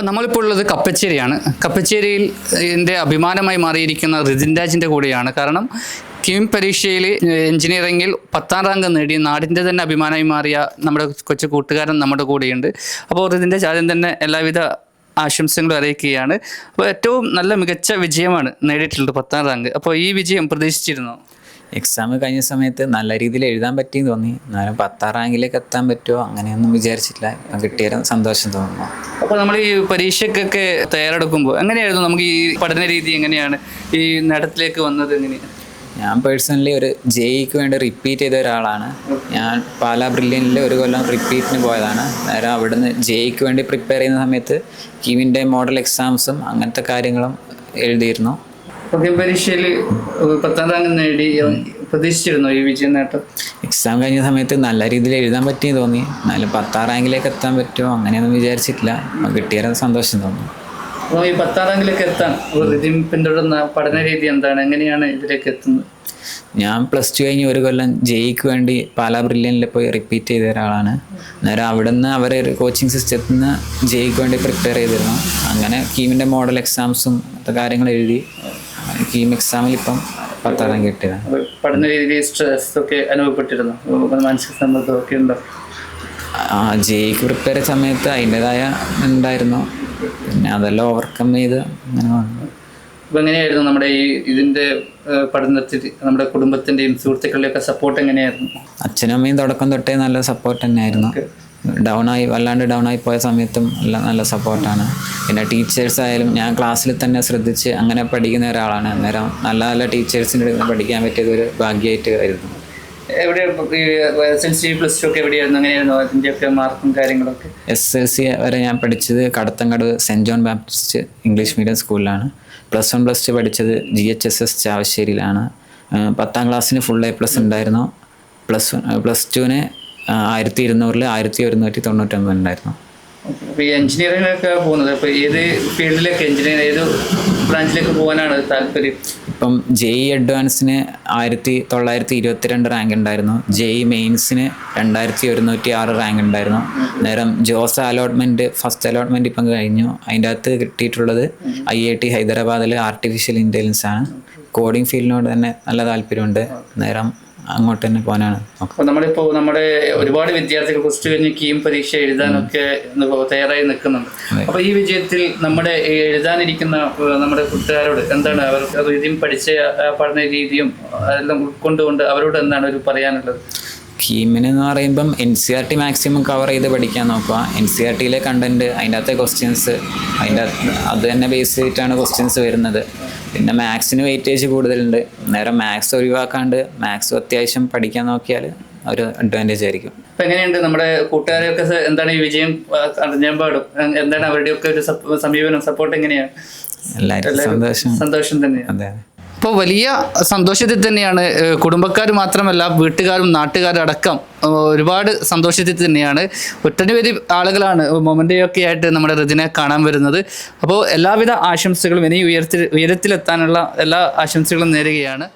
അപ്പോൾ നമ്മളിപ്പോൾ ഉള്ളത് കപ്പച്ചേരിയാണ്. കപ്പച്ചേരിയിൽ എൻ്റെ അഭിമാനമായി മാറിയിരിക്കുന്ന റിതിൻ രാജിൻ്റെ കൂടെയാണ്. കാരണം കീം പരീക്ഷയിൽ എഞ്ചിനീയറിംഗിൽ 10ാം റാങ്ക് നേടി നാടിൻ്റെ തന്നെ അഭിമാനമായി മാറിയ നമ്മുടെ കൊച്ചു കൂട്ടുകാരൻ നമ്മുടെ കൂടെയുണ്ട്. അപ്പോൾ റിതിൻ രാജ് ആദ്യം തന്നെ എല്ലാവിധ ആശംസകളും അറിയിക്കുകയാണ്. അപ്പോൾ ഏറ്റവും നല്ല മികച്ച വിജയമാണ് നേടിയിട്ടുള്ളത് 10ാം റാങ്ക്. അപ്പോൾ ഈ വിജയം പ്രതീക്ഷിച്ചിരുന്നോ? എക്സാം കഴിഞ്ഞ സമയത്ത് നല്ല രീതിയിൽ എഴുതാൻ പറ്റിയെന്ന് തോന്നി. എന്നാലും 10ാം റാങ്കിലേക്ക് എത്താൻ പറ്റുമോ അങ്ങനെയൊന്നും വിചാരിച്ചിട്ടില്ല. കിട്ടിയ സന്തോഷം തോന്നുന്നു. അപ്പോൾ നമ്മൾ ഈ പരീക്ഷയ്ക്കൊക്കെ തയ്യാറെടുക്കുമ്പോൾ എങ്ങനെയായിരുന്നു നമുക്ക് ഈ പഠന രീതി എങ്ങനെയാണ് ഈ നേട്ടത്തിലേക്ക് വന്നത്? എങ്ങനെയാണ്? ഞാൻ പേഴ്സണലി ഒരു ജെഇക്ക് വേണ്ടി റിപ്പീറ്റ് ചെയ്ത ഒരാളാണ്. ഞാൻ പാലാ ബ്രില്യനിൽ ഒരു കൊല്ലം റിപ്പീറ്റിന് പോയതാണ്. നേരെ അവിടുന്ന് ജെഇക്ക് വേണ്ടി പ്രിപ്പയർ ചെയ്യുന്ന സമയത്ത് കീമിൻ്റെ മോഡൽ എക്സാംസും അങ്ങനത്തെ കാര്യങ്ങളും എഴുതിയിരുന്നു. പരീക്ഷയിൽ 10ാം റാങ്ക് നേടി പ്രതീക്ഷിച്ചിരുന്നോ ഈ വിജയം നേട്ടം? എക്സാം കഴിഞ്ഞ സമയത്ത് നല്ല രീതിയിൽ എഴുതാൻ പറ്റിയെന്ന് തോന്നി. എന്നാലും 10ാം റാങ്കിലേക്ക് എത്താൻ പറ്റുമോ അങ്ങനെയൊന്നും വിചാരിച്ചിട്ടില്ല. കിട്ടിയ സന്തോഷം തോന്നി. അപ്പോൾ ഈ 10ാം റാങ്കിലേക്ക് എത്താൻ റിതിൻ പിന്തുടരുന്ന പഠന രീതി എന്താണ്? എങ്ങനെയാണ് ഇതിലേക്ക് എത്തുന്നത്? ഞാൻ +2 കഴിഞ്ഞ് ഒരു കൊല്ലം ജെഇക്ക് വേണ്ടി പാലാ ബ്രില്യനിൽ പോയി റിപ്പീറ്റ് ചെയ്ത ഒരാളാണ്. അന്നേരം അവിടെ നിന്ന് അവർ കോച്ചിങ് സിസ്റ്റത്തിൽ നിന്ന് ജെഇക്ക് വേണ്ടി പ്രിപ്പയർ ചെയ്തിരുന്നു. അങ്ങനെ കീമിൻ്റെ മോഡൽ എക്സാംസും അങ്ങനത്തെ കാര്യങ്ങൾ എഴുതി കീം എക്സാമിൽ ഇപ്പം 10ാം റാങ്ക് കിട്ടിയതാണ്. പഠന രീതിയിൽ സ്ട്രെസ് ഒക്കെ അനുഭവപ്പെട്ടിരുന്നു? മാനസിക സമ്മർദ്ദമൊക്കെ ഉണ്ടോ? ജെഇക്ക് പ്രിപ്പയർ ചെയ്ത സമയത്ത് അതിൻ്റെതായ ഉണ്ടായിരുന്നു. പിന്നെ അതെല്ലാം ഓവർകം ചെയ്ത് അങ്ങനെ വന്നു. അപ്പോൾ എങ്ങനെയായിരുന്നു നമ്മുടെ ഇതിൻ്റെ പഠനത്തിൽ നമ്മുടെ കുടുംബത്തിൻ്റെയും സുഹൃത്തുക്കളുടെയൊക്കെ സപ്പോർട്ട് എങ്ങനെയായിരുന്നു? അച്ഛനും അമ്മയും തുടക്കം തൊട്ടേ നല്ല സപ്പോർട്ട് തന്നെയായിരുന്നു. വല്ലാണ്ട് ഡൗൺ ആയി പോയ സമയത്തും നല്ല സപ്പോർട്ടാണ്. പിന്നെ ടീച്ചേഴ്സ് ആയാലും ഞാൻ ക്ലാസ്സിൽ തന്നെ ശ്രദ്ധിച്ച് അങ്ങനെ പഠിക്കുന്ന ഒരാളാണ്. അന്നേരം നല്ല ടീച്ചേഴ്സിൻ്റെ അടുത്ത് പഠിക്കാൻ പറ്റിയത് ഒരു ഭാഗ്യമായിട്ട് കരുതുന്നു. SLC +2 ഒക്കെ എവിടെയായിരുന്നു? അങ്ങനെയായിരുന്നു അതിൻ്റെയൊക്കെ മാർക്കും കാര്യങ്ങളൊക്കെ? SLC വരെ ഞാൻ പഠിച്ചത് Kadathankadavu Saint John Baptist English medium സ്കൂളിലാണ്. +1 +2 പഠിച്ചത് GHSS ചാവശ്ശേരിയിലാണ്. 10ാം ക്ലാസ്സിന് ഫുൾ A+ ഉണ്ടായിരുന്നു. +2 1200-ൽ 1199 ഉണ്ടായിരുന്നു. അപ്പോൾ ഈ എഞ്ചിനീയറിംഗിലൊക്കെ പോകുന്നത് അപ്പോൾ ഏത് ഫീൽഡിലേക്ക് ഏത് ബ്രാഞ്ചിലേക്ക് പോകാനാണ് താല്പര്യം? ഇപ്പം ജെഇ അഡ്വാൻസിന് 1922 റാങ്ക് ഉണ്ടായിരുന്നു. ജെഇ മെയിൻസിന് 2106 റാങ്ക് ഉണ്ടായിരുന്നു. നേരം ജോസ് ഫസ്റ്റ് അലോട്ട്മെൻറ്റ് ഇപ്പം കഴിഞ്ഞു. അതിൻ്റെ അകത്ത് കിട്ടിയിട്ടുള്ളത് IIT ഹൈദരാബാദിൽ ആർട്ടിഫിഷ്യൽ ഇൻ്റലിജൻസ് ആണ്. കോഡിങ് ഫീൽഡിനോട് തന്നെ നല്ല താല്പര്യമുണ്ട്. നേരം അങ്ങോട്ട് തന്നെ പോകാനാണ്. അപ്പോൾ നമ്മളിപ്പോൾ നമ്മുടെ ഒരുപാട് വിദ്യാർത്ഥികൾ +2 കഴിഞ്ഞ് കീം പരീക്ഷ എഴുതാനൊക്കെ തയ്യാറായി നിൽക്കുന്നുണ്ട്. അപ്പോൾ ഈ വിജയത്തിൽ നമ്മുടെ എഴുതാനിരിക്കുന്ന നമ്മുടെ കൂട്ടുകാരോട് എന്താണ് അവർ രീതിയും പഠിച്ച പഠന രീതിയും എല്ലാം ഉൾക്കൊണ്ടുകൊണ്ട് അവരോട് എന്താണ് ഒരു പറയാനുള്ളത്? കീമിനെന്ന് പറയുമ്പം NCERT മാക്സിമം കവർ ചെയ്ത് പഠിക്കാൻ നോക്കുക. NCERTയിലെ കണ്ടൻറ്റ് അതിൻ്റെ അകത്തെ ക്വസ്റ്റ്യൻസ് അത് തന്നെ ബേസ് ചെയ്തിട്ടാണ് ക്വസ്റ്റ്യൻസ് വരുന്നത്. പിന്നെ മാത്സിന് വെയിറ്റേജ് കൂടുതലുണ്ട്. നേരെ മാത്സ് ഒഴിവാക്കാണ്ട് മാത്സ് അത്യാവശ്യം പഠിക്കാൻ നോക്കിയാൽ ഒരു അഡ്വാൻറ്റേജ് ആയിരിക്കും. അപ്പോൾ എങ്ങനെയുണ്ട് നമ്മുടെ കൂട്ടുകാരെയൊക്കെ എന്താണ് ഈ വിജയം അറിഞ്ഞാൻ പാടും? എന്താണ് അവരുടെയൊക്കെ ഒരു സമീപനം, സപ്പോർട്ട് എങ്ങനെയാണ്? എല്ലാവരും സന്തോഷം തന്നെയാണ്. അതെ. ഇപ്പോൾ വലിയ സന്തോഷത്തിൽ തന്നെയാണ് കുടുംബക്കാർ മാത്രമല്ല വീട്ടുകാരും നാട്ടുകാരും അടക്കം ഒരുപാട് സന്തോഷത്തിൽ തന്നെയാണ്. ഒട്ടനവധി ആളുകളാണ് മൊമെൻ്റൊക്കെ ആയിട്ട് നമ്മുടെ റിതിനെ കാണാൻ വരുന്നത്. അപ്പോൾ എല്ലാവിധ ആശംസകളും ഇനി ഉയരത്തിലെത്താനുള്ള എല്ലാ ആശംസകളും നേരുകയാണ്.